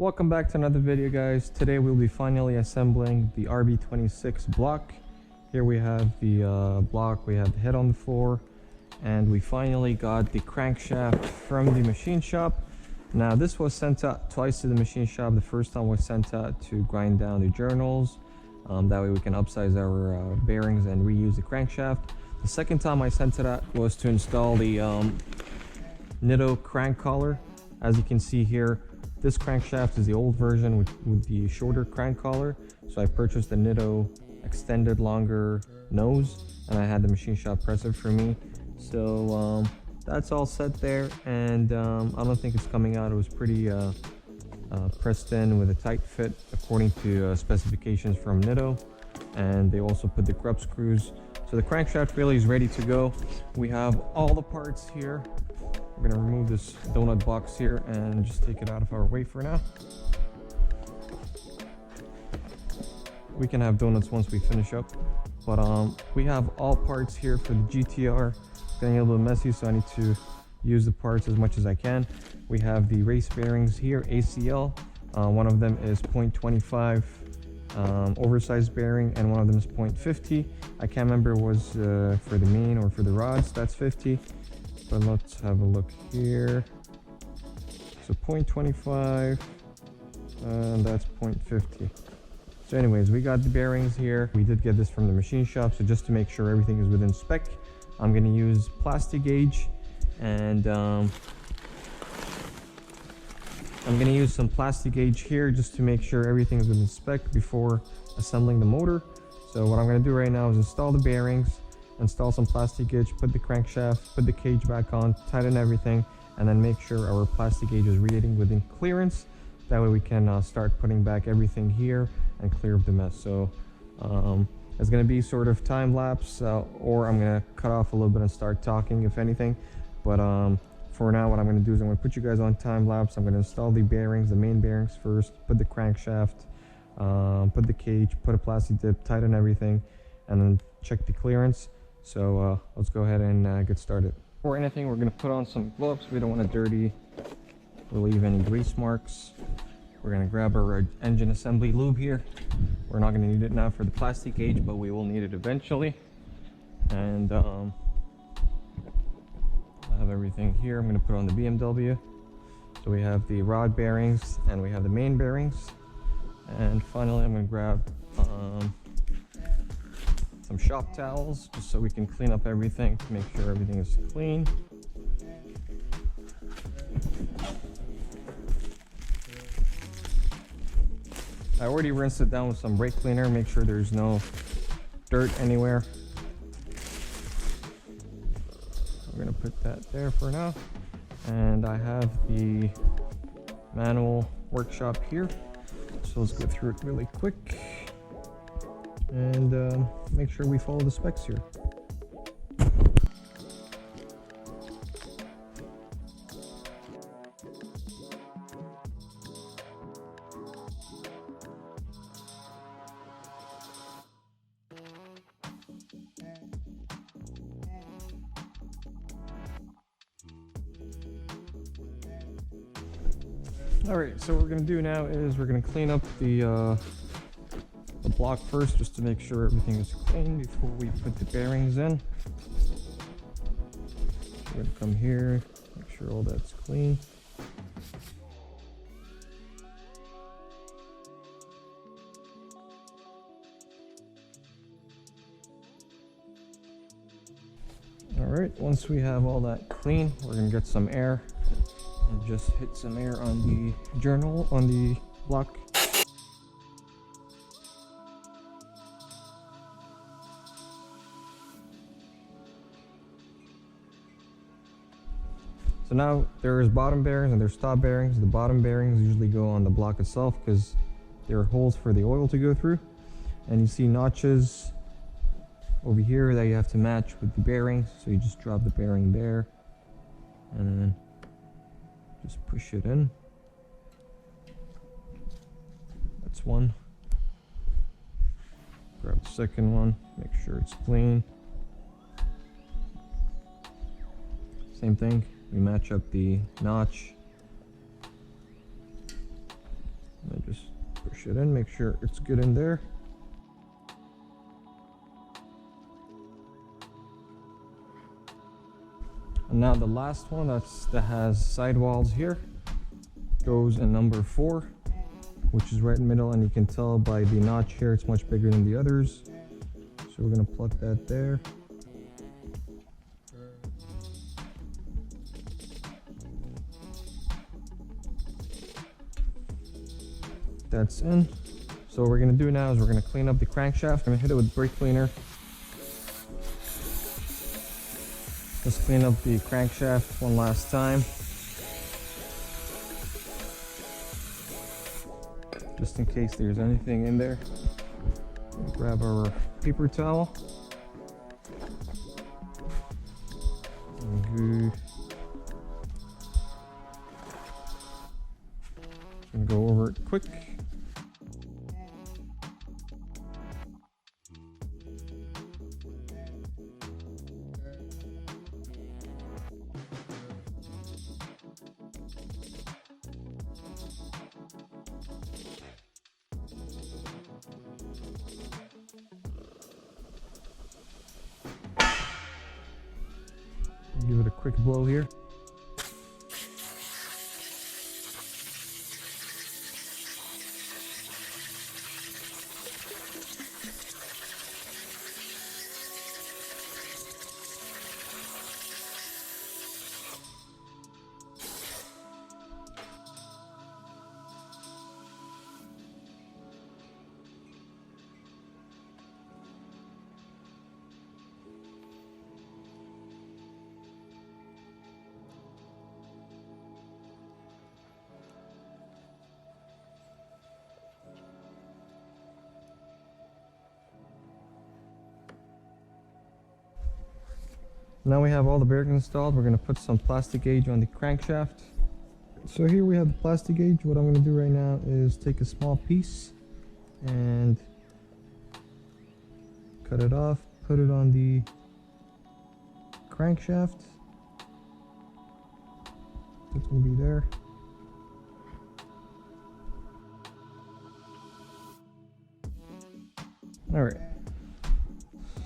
Welcome back to another video, guys. Today we'll be finally assembling the RB26 block. Here we have the block, we have the head on the floor, and we finally got the crankshaft from the machine shop. Now this was sent out twice to the machine shop. The first time was sent out to grind down the journals. That way we can upsize our bearings and reuse the crankshaft. The second time I sent it out was to install the Nismo crank collar. As you can see here, this crankshaft is the old version with the shorter crank collar. So I purchased the Nismo extended longer nose, and I had the machine shop press it for me. So that's all set there, and I don't think it's coming out. It was pretty pressed in with a tight fit according to specifications from Nismo, and they also put the grub screws. So the crankshaft really is ready to go. We have all the parts here. We're gonna remove this donut box here and just take it out of our way for now. We can have donuts once we finish up, but we have all parts here for the GTR. It's getting a little bit messy, so I need to use the parts as much as I can. We have the race bearings here, ACL. One of them is 0.25 oversized bearing, and one of them is 0.50. I can't remember it was for the main or for the rods. That's 50. But let's have a look here. So 0.25 and that's 0.50. So anyways, we got the bearings here. We did get this from the machine shop, so just to make sure everything is within spec, I'm going to use plastic gauge, and I'm going to use some plastic gauge here just to make sure everything is within spec before assembling the motor. So what I'm going to do right now is install the bearings, install some plastic gauge, put the crankshaft, put the cage back on, tighten everything, and then make sure our plastic gauge is reading within clearance. That way we can start putting back everything here and clear up the mess. So it's going to be sort of time lapse, or I'm going to cut off a little bit and start talking if anything. But for now, what I'm going to do is I'm going to put you guys on time lapse. I'm going to install the bearings, the main bearings first, put the crankshaft, put the cage, put a plastic dip, tighten everything, and then check the clearance. So let's go ahead and get started. Before anything, we're going to put on some gloves. We don't want to relieve any grease marks. We're going to grab our engine assembly lube here. We're not going to need it now for the plastic gauge, but we will need it eventually. And I have everything here. I'm going to put on the BMW. So we have the rod bearings and we have the main bearings. And finally, I'm going to grab some shop towels just so we can clean up everything, to make sure everything is clean. I already rinsed it down with some brake cleaner, make sure there's no dirt anywhere. We're gonna put that there for now. And I have the manual workshop here, so let's go through it really quick and make sure we follow the specs here. Alright, so what we're going to do now is we're going to clean up the block first, just to make sure everything is clean before we put the bearings in. We're going to come here, make sure all that's clean. Alright, once we have all that clean, we're going to get some air and just hit some air on the journal, on the block. So now there's bottom bearings and there's top bearings. The bottom bearings usually go on the block itself because there are holes for the oil to go through. And you see notches over here that you have to match with the bearings. So you just drop the bearing there and then just push it in. That's one. Grab the second one, make sure it's clean. Same thing, we match up the notch push it in, make sure it's good in there. And now the last one that has sidewalls here goes in number 4, which is right in the middle, and you can tell by the notch here it's much bigger than the others. So we're gonna plug that there. That's in. So what we're gonna do now is we're gonna clean up the crankshaft. I'm gonna hit it with brake cleaner. Just clean up the crankshaft one last time. Just in case there's anything in there. Grab our paper towel. Good. Gonna go over it quick. Give it a quick blow here. Now we have all the bearings installed. We're going to put some plastic gauge on the crankshaft. So here we have the plastic gauge. What I'm going to do right now is take a small piece and cut it off, put it on the crankshaft. It's going to be there. All right.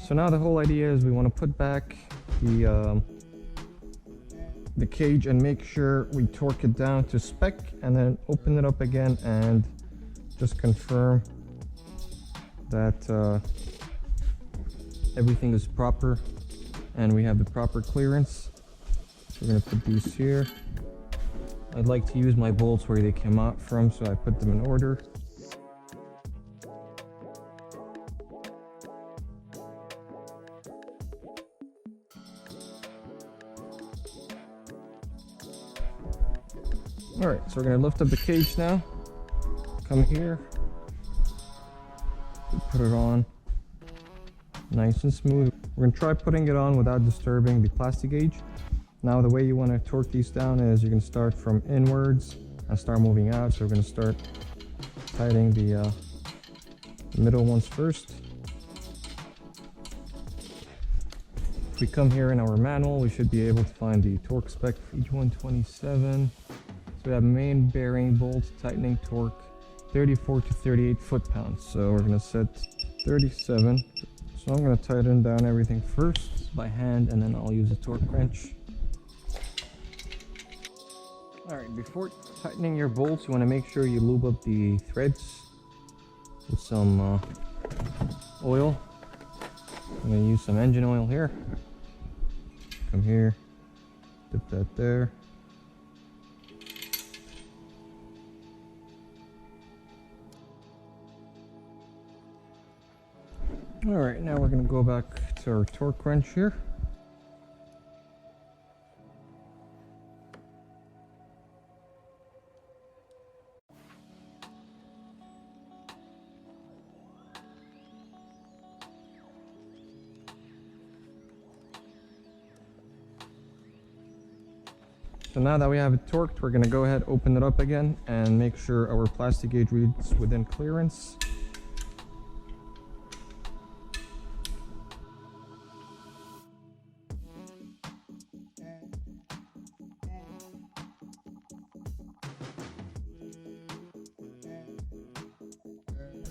So now the whole idea is we want to put back the cage and make sure we torque it down to spec, and then open it up again and just confirm that everything is proper and we have the proper clearance. So we're going to put these here. I'd like to use my bolts where they came out from, so I put them in order. Alright, so we're going to lift up the cage now. Come here. Put it on. Nice and smooth. We're going to try putting it on without disturbing the plastic gauge. Now the way you want to torque these down is you're going to start from inwards and start moving out. So we're going to start tightening the middle ones first. If we come here in our manual, we should be able to find the torque spec for each 127. We have main bearing bolt tightening torque 34 to 38 foot-pounds. So we're going to set 37. So I'm going to tighten down everything first by hand, and then I'll use a torque wrench. Alright, before tightening your bolts, you want to make sure you lube up the threads with some oil. I'm going to use some engine oil here. Come here, dip that there. Alright, now we're going to go back to our torque wrench here. So now that we have it torqued, we're going to go ahead, open it up again, and make sure our plastic gauge reads within clearance.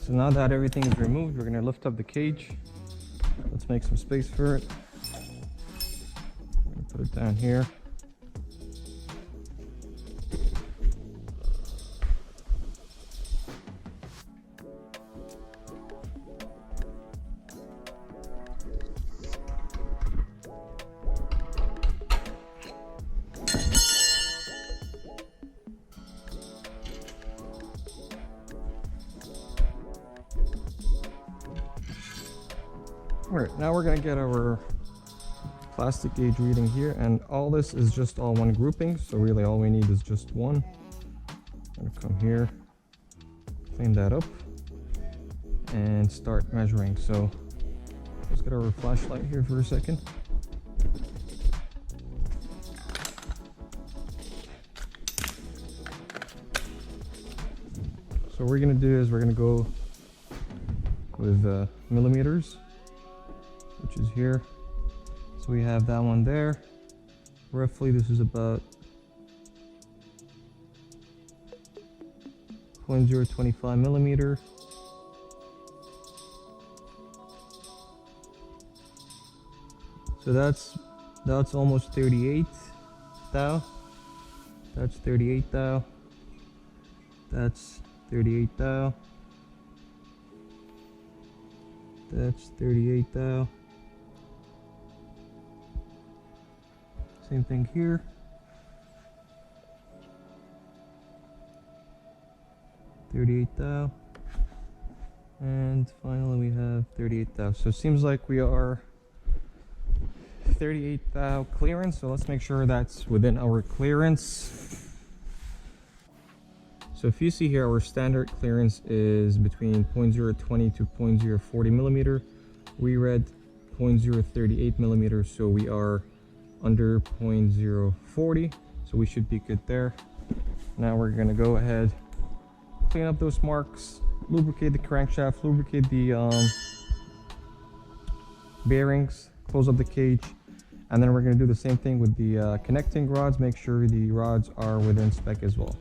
So now that everything is removed, we're gonna lift up the cage. Let's make some space for it. I'm gonna put it down here. Alright, now we're going to get our plastic gauge reading here, and all this is just all one grouping, so really all we need is just one. I'm going to come here, clean that up, and start measuring. So let's get our flashlight here for a second. So what we're going to do is we're going to go with millimeters, which is here. So we have that one there. Roughly this is about 0.025 millimeter. So that's almost 38 thou. That's 38 thou. That's 38 thou. That's 38 thou. Same thing here. $38,000. And finally we have $38,000. So it seems like we are $38,000 clearance. So let's make sure that's within our clearance. So if you see here, our standard clearance is between 0.020 to 0.040 millimeter. We read 0.038 millimeters, so we are under 0.040, so we should be good there. Now we're gonna go ahead, clean up those marks, lubricate the crankshaft, lubricate the bearings, close up the cage, and then we're gonna do the same thing with the connecting rods. Make sure the rods are within spec as well.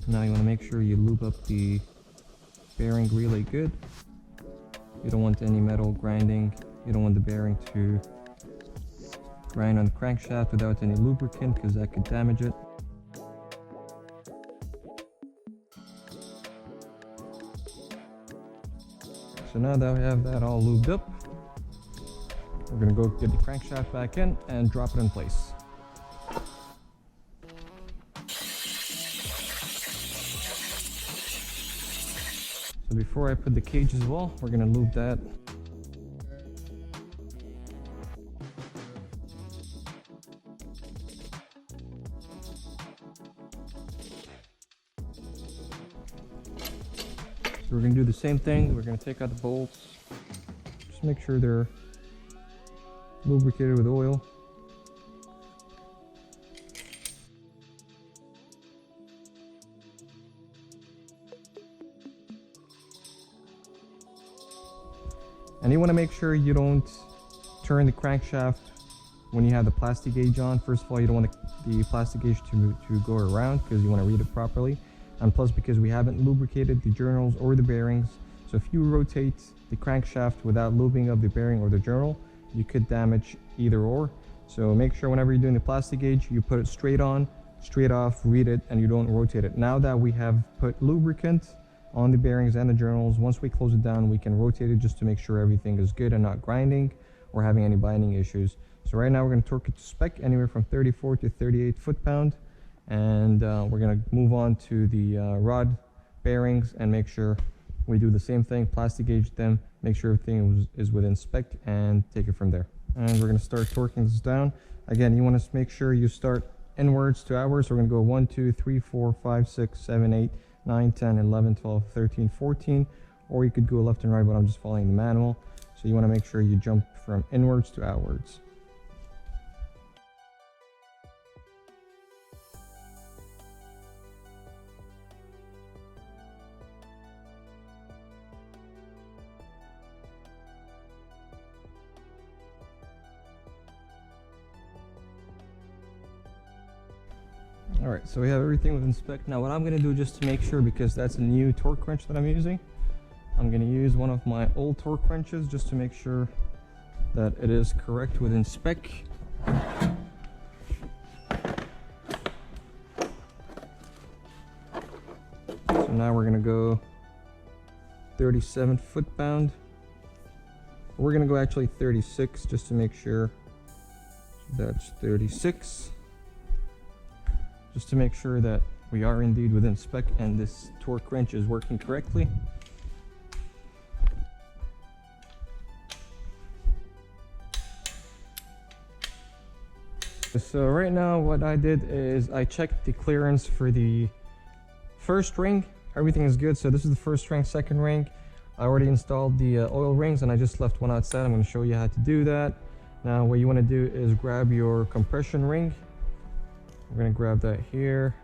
Now you want to make sure you lube up the bearing really good. You don't want any metal grinding. You don't want the bearing to grind on the crankshaft without any lubricant, because that could damage it. So now that we have that all lubed up, we're going to go get the crankshaft back in and drop it in place. So before I put the cage as well, we're going to lube that. So we're going to do the same thing. We're going to take out the bolts. Just make sure they're lubricated with oil. And you want to make sure you don't turn the crankshaft when you have the plastic gauge on. First of all, you don't want the plastic gauge to go around, because you want to read it properly. And plus, because we haven't lubricated the journals or the bearings, so if you rotate the crankshaft without lubing up the bearing or the journal, you could damage either or. So make sure whenever you're doing the plastic gauge, you put it straight on, straight off, read it, and you don't rotate it. Now that we have put lubricant on the bearings and the journals, once we close it down, we can rotate it just to make sure everything is good and not grinding or having any binding issues. So right now we're going to torque it to spec, anywhere from 34 to 38 foot-pound. And we're going to move on to the rod bearings and make sure we do the same thing, plastic gauge them, make sure everything is within spec, and take it from there. And we're going to start torquing this down. Again, you want to make sure you start inwards to outwards. So we're going to go 1, 2, 3, 4, 5, 6, 7, 8, 9, 10, 11, 12, 13, 14, or you could go left and right, but I'm just following the manual. So you want to make sure you jump from inwards to outwards. Alright, so we have everything within spec. Now what I'm going to do, just to make sure, because that's a new torque wrench that I'm using, I'm going to use one of my old torque wrenches just to make sure that it is correct within spec. So now we're going to go 37 foot-pound. We're going to go actually 36 just to make sure. So that's 36. Just to make sure that we are indeed within spec and this torque wrench is working correctly. So right now what I did is I checked the clearance for the first ring. Everything is good. So this is the first ring, second ring. I already installed the oil rings and I just left one outside. I'm going to show you how to do that. Now what you want to do is grab your compression ring. We're going to grab that here.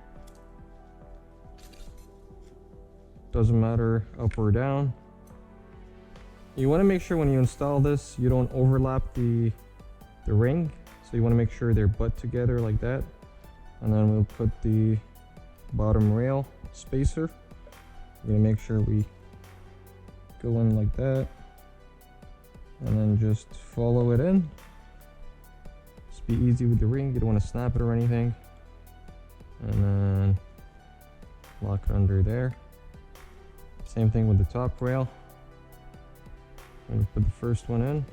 Doesn't matter up or down. You want to make sure when you install this you don't overlap the ring. So you want to make sure they're butt together like that. And then we'll put the bottom rail spacer. We're going to make sure we go in like that. And then just follow it in. Just be easy with the ring. You don't want to snap it or anything. And then lock it under there. Same thing with the top rail. I'm going to put the first one in.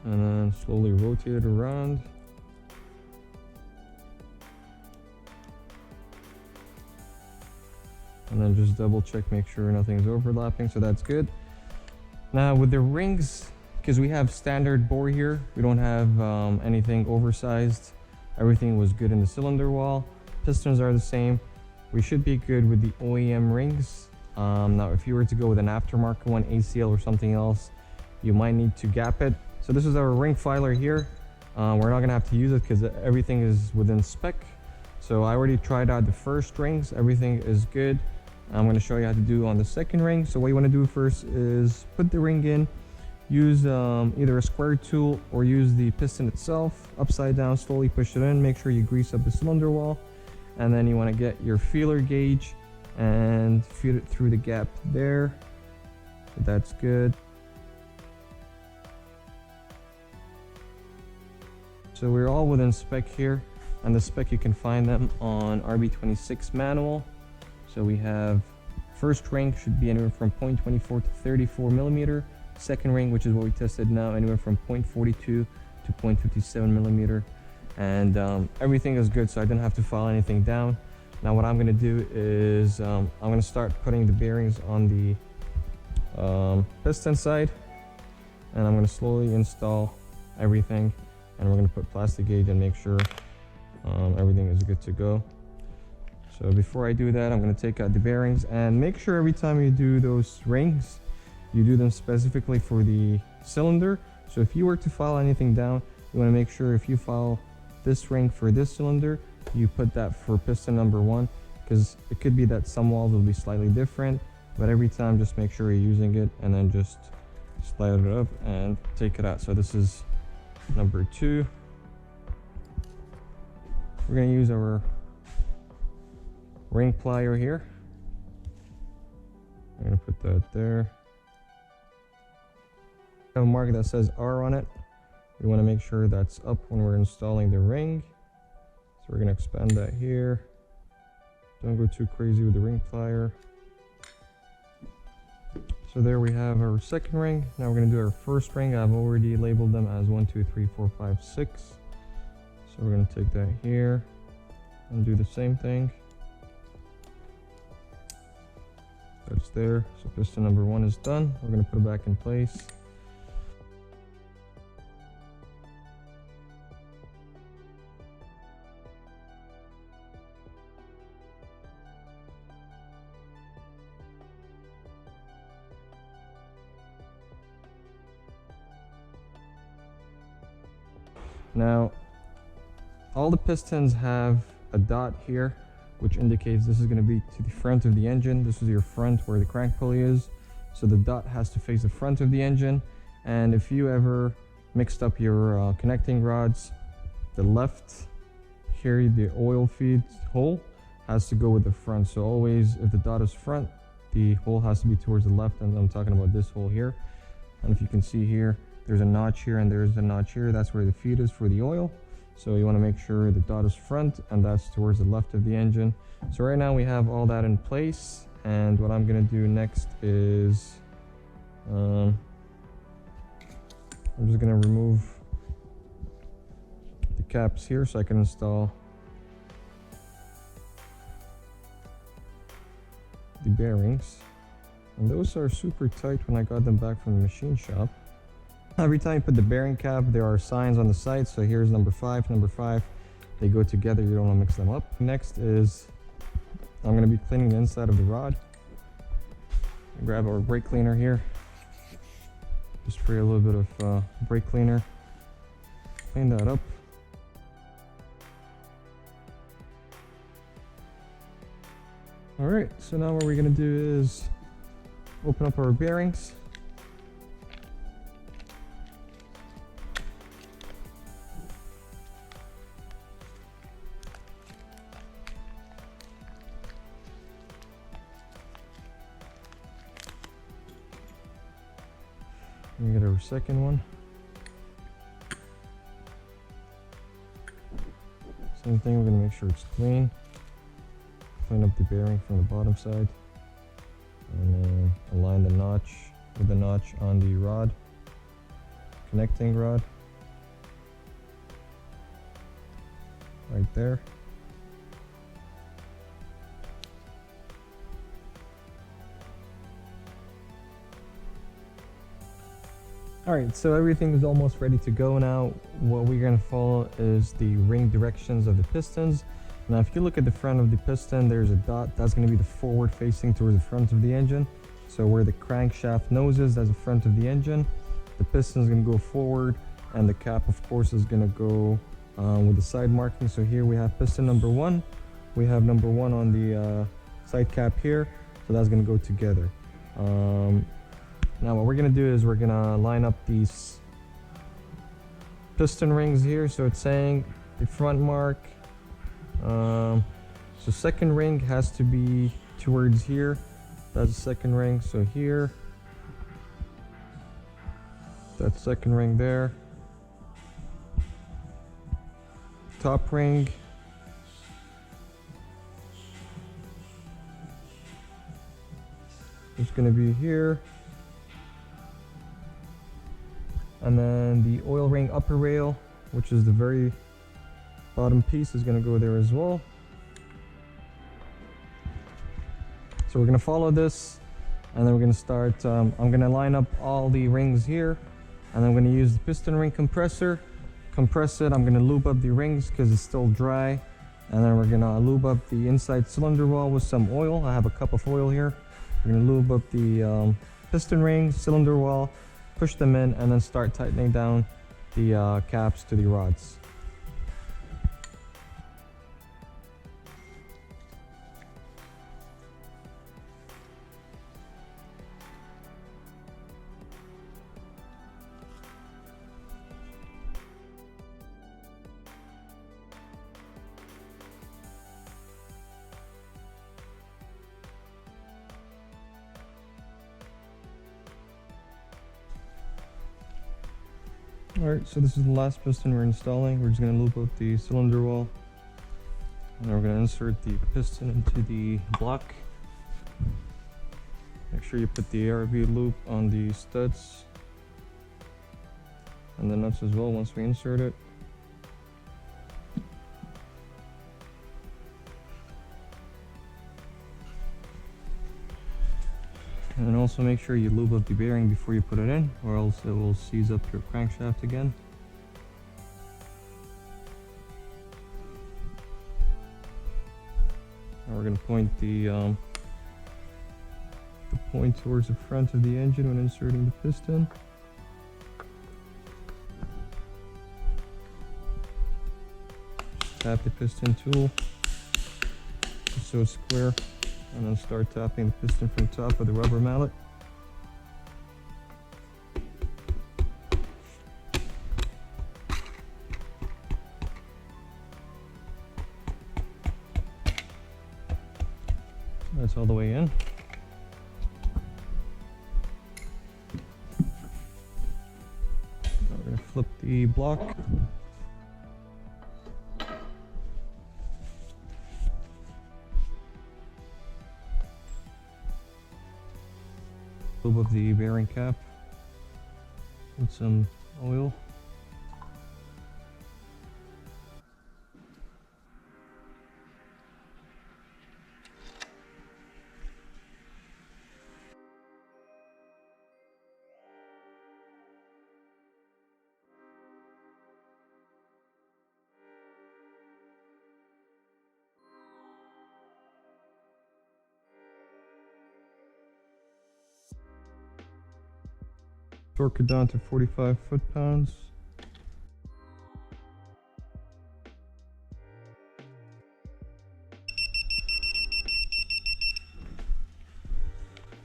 And then slowly rotate it around. And then just double check, make sure nothing's overlapping, so that's good. Now with the rings, because we have standard bore here, we don't have anything oversized. Everything was good in the cylinder wall. Pistons are the same. We should be good with the OEM rings. Now if you were to go with an aftermarket one, ACL or something else, you might need to gap it. So this is our ring filer here. We're not gonna have to use it because everything is within spec. So I already tried out the first rings, everything is good. I'm gonna show you how to do on the second ring. So what you wanna do first is put the ring in, use either a square tool or use the piston itself, upside down, slowly push it in, make sure you grease up the cylinder wall. And then you wanna get your feeler gauge and feed it through the gap there. So that's good. So we're all within spec here, and the spec you can find them on RB26 manual. So we have first ring should be anywhere from 0.24 to 34 millimeter. Second ring, which is what we tested now, anywhere from 0.42 to 0.57 millimeter. And everything is good, so I didn't have to file anything down. Now what I'm going to do is I'm going to start putting the bearings on the piston side, and I'm going to slowly install everything. And we're going to put plastic gauge and make sure everything is good to go. So before I do that, I'm going to take out the bearings and make sure every time you do those rings, you do them specifically for the cylinder. So if you were to file anything down, you want to make sure if you file this ring for this cylinder, you put that for piston number 1, because it could be that some walls will be slightly different, but every time just make sure you're using it and then just slide it up and take it out. So this is number 2. We're going to use our ring plier here. I'm going to put that there. I have a mark that says R on it. We want to make sure that's up when we're installing the ring. So we're going to expand that here. Don't go too crazy with the ring plier. So there we have our second ring. Now we're going to do our first ring. I've already labeled them as 1, 2, 3, 4, 5, 6. So we're going to take that here and do the same thing. That's there. So piston number 1 is done. We're going to put it back in place. Now, all the pistons have a dot here, which indicates this is going to be to the front of the engine. This is your front where the crank pulley is. So the dot has to face the front of the engine. And if you ever mixed up your connecting rods, the left here the oil feed hole has to go with the front. So always, if the dot is front, the hole has to be towards the left, and I'm talking about this hole here. And if you can see here, there's a notch here and there's a notch here. That's where the feed is for the oil. So you want to make sure the dot is front and that's towards the left of the engine. So right now we have all that in place, and what I'm going to do next is I'm just going to remove the caps here so I can install the bearings. And those are super tight when I got them back from the machine shop. Every time you put the bearing cap, there are signs on the side. So here's number 5, number 5. They go together, you don't want to mix them up. Next is, I'm going to be cleaning the inside of the rod. Grab our brake cleaner here. Just spray a little bit of brake cleaner. Clean that up. Alright, so now what we're going to do is open up our bearings. We get our second one. Same thing, we're going to make sure it's clean. Clean up the bearing from the bottom side. And then align the notch with the notch on the rod. Connecting rod. Right there. Alright, so everything is almost ready to go now. What we're going to follow is the ring directions of the pistons. Now if you look at the front of the piston, there's a dot. That's going to be the forward facing towards the front of the engine. So where the crankshaft nose is, that's the front of the engine. The piston is going to go forward, and the cap of course is going to go with the side marking. So here we have piston number 1. We have number 1 on the side cap here. So that's going to go together. Now what we're going to do is we're going to line up these piston rings here. So it's saying the front mark. So second ring has to be towards here. That's the second ring. So here. That second ring there. Top ring. It's going to be here. And then the oil ring upper rail, which is the very bottom piece, is going to go there as well. So we're going to follow this, and then we're going to start. I'm going to line up all the rings here, and I'm going to use the piston ring compressor. Compress it. I'm going to lube up the rings because it's still dry, and then we're going to lube up the inside cylinder wall with some oil. I have a cup of oil here. We're going to lube up the piston ring, cylinder wall, push them in, and then start tightening down the caps to the rods. Alright, so this is the last piston we're installing. We're just going to loop up the cylinder wall, and then we're going to insert the piston into the block. Make sure you put the RB loop on the studs and the nuts as well once we insert it. And then also make sure you lube up the bearing before you put it in, or else it will seize up your crankshaft again. Now we're going to point the point towards the front of the engine when inserting the piston. Just tap the piston tool just so it's square. And then start tapping the piston from the top of the rubber mallet. That's all the way in. Now we're gonna flip the block. Lube of the bearing cap with some oil. Torque it down to 45 foot-pounds.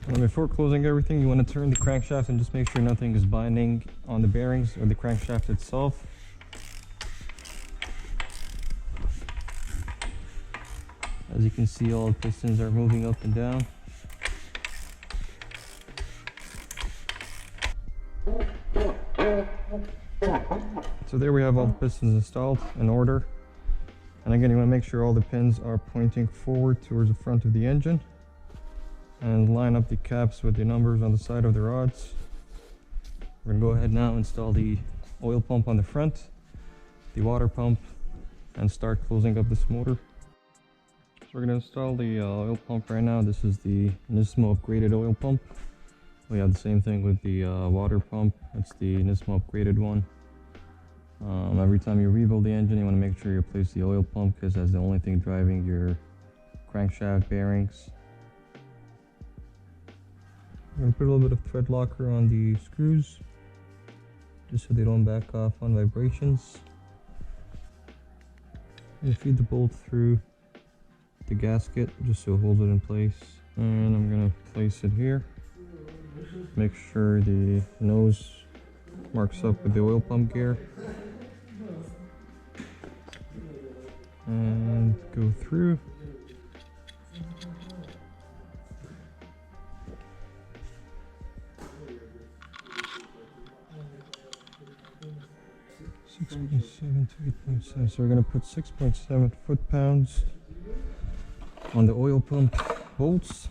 And before closing everything, you want to turn the crankshaft and just make sure nothing is binding on the bearings or the crankshaft itself. As you can see, all the pistons are moving up and down. So there we have all the pistons installed in order. And again, you want to make sure all the pins are pointing forward towards the front of the engine. And line up the caps with the numbers on the side of the rods. We're going to go ahead now and install the oil pump on the front, the water pump, and start closing up this motor. So we're going to install the oil pump right now. This is the Nismo upgraded oil pump. We have the same thing with the water pump. It's the Nismo upgraded one. Every time you rebuild the engine, you want to make sure you replace the oil pump because that's the only thing driving your crankshaft bearings. I'm going to put a little bit of thread locker on the screws just so they don't back off on vibrations. And feed the bolt through the gasket just so it holds it in place. And I'm going to place it here. Make sure the nose marks up with the oil pump gear. And go through. .7 to 8.7. So we're going to put 6.7 foot-pounds on the oil pump bolts.